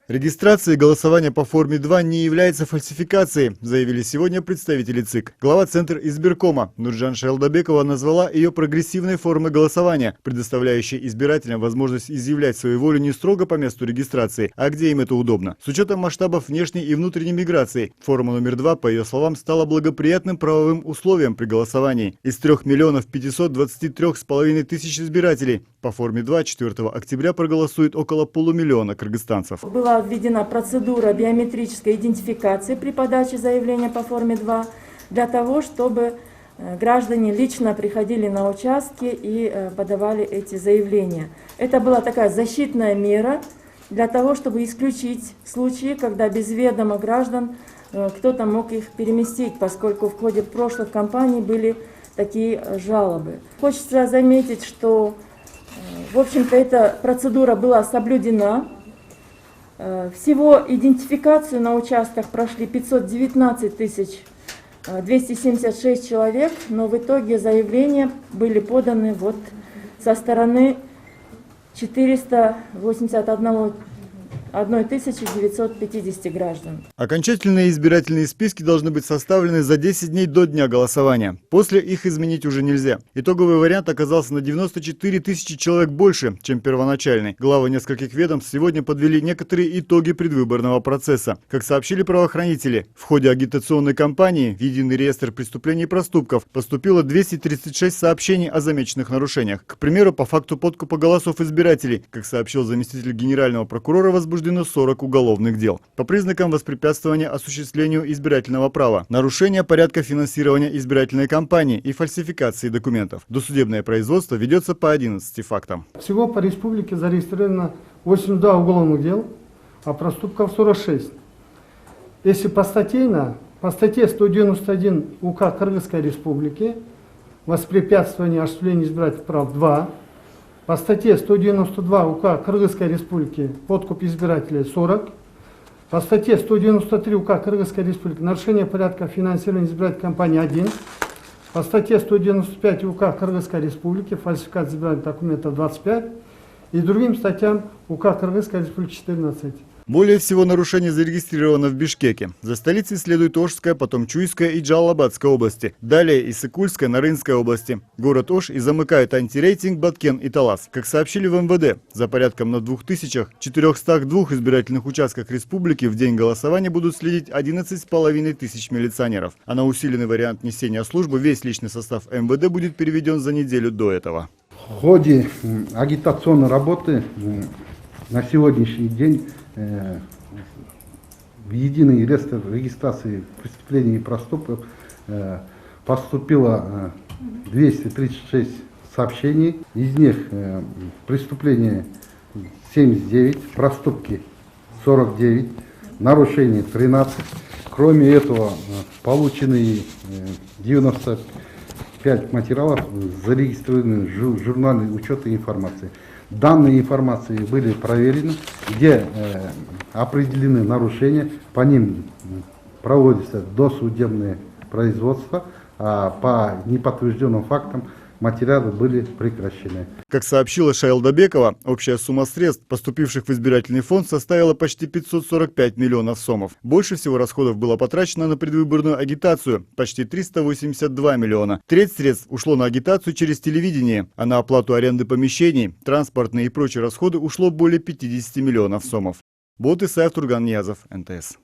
Регистрация и голосование по форме 2 не является фальсификацией, заявили сегодня представители ЦИК. Глава Центра избиркома Нуржан Шайлдабекова назвала ее прогрессивной формой голосования, предоставляющей избирателям возможность изъявлять свою волю не строго по месту регистрации, а где им это удобно. С учетом масштабов внешней и внутренней миграции, форма номер 2, по ее словам, стала благоприятным правовым условием при голосовании. Из 3 523 тысяч избирателей по форме 2 4 октября проголосует около полумиллиона кыргызстанцев. Была введена процедура биометрической идентификации при подаче заявления по форме 2 для того, чтобы граждане лично приходили на участки и подавали эти заявления. Это была такая защитная мера для того, чтобы исключить случаи, когда без ведома граждан кто-то мог их переместить, поскольку в ходе прошлых кампаний были такие жалобы. Хочется заметить, что, в общем-то, эта процедура была соблюдена. Всего идентификацию на участках прошли 519 276 человек, но в итоге заявления были поданы со стороны 481 950 граждан. Окончательные избирательные списки должны быть составлены за 10 дней до дня голосования. После их изменить уже нельзя. Итоговый вариант оказался на 94 тысячи человек больше, чем первоначальный. Главы нескольких ведомств сегодня подвели некоторые итоги предвыборного процесса. Как сообщили правоохранители, в ходе агитационной кампании в Единый реестр преступлений и проступков поступило 236 сообщений о замеченных нарушениях. К примеру, по факту подкупа голосов избирателей, как сообщил заместитель генерального прокурора, возбуждено 40 уголовных дел. По признакам воспрепятствования осуществлению избирательного права, нарушения порядка финансирования избирательной кампании и фальсификации документов. Досудебное производство ведется по 11 фактам. Всего по республике зарегистрировано 82 уголовных дел, а проступков 46. Если по статье 191 УК Кыргызской республики воспрепятствование осуществлению избирательных прав 2, по статье 192 УК Кыргызской республики подкуп избирателей 40, по статье 193 УК Кыргызской республики нарушение порядка финансирования избирательной кампании 1, по статье 195 УК Кыргызской республики фальсификация избирательных документов 25 и другим статьям УК Кыргызской республики 14. Более всего нарушений зарегистрировано в Бишкеке. За столицей следует Ошская, потом Чуйская и Джалалабадская области. Далее Иссык-Кульская, Нарынская области. Город Ош и замыкает антирейтинг Баткен и Талас. Как сообщили в МВД, за порядком на 2402 избирательных участках республики в день голосования будут следить 11 500 милиционеров. А на усиленный вариант несения службы весь личный состав МВД будет переведен за неделю до этого. В ходе агитационной работы на сегодняшний день в Единый реестр регистрации преступлений и проступков поступило 236 сообщений. Из них преступления 79, проступки 49, нарушения 13. Кроме этого, получены 95 материалов, зарегистрированы в журнале учета информации. Данные информации были проверены, где определены нарушения, по ним проводится досудебное производство, а по неподтвержденным фактам материалы были прекращены. Как сообщила Шайлдабекова, общая сумма средств, поступивших в избирательный фонд, составила почти 545 миллионов сомов. Больше всего расходов было потрачено на предвыборную агитацию – почти 382 миллиона. Треть средств ушло на агитацию через телевидение, а на оплату аренды помещений, транспортные и прочие расходы ушло более 50 миллионов сомов. Болот Исаев, Турган Ниязов, НТС.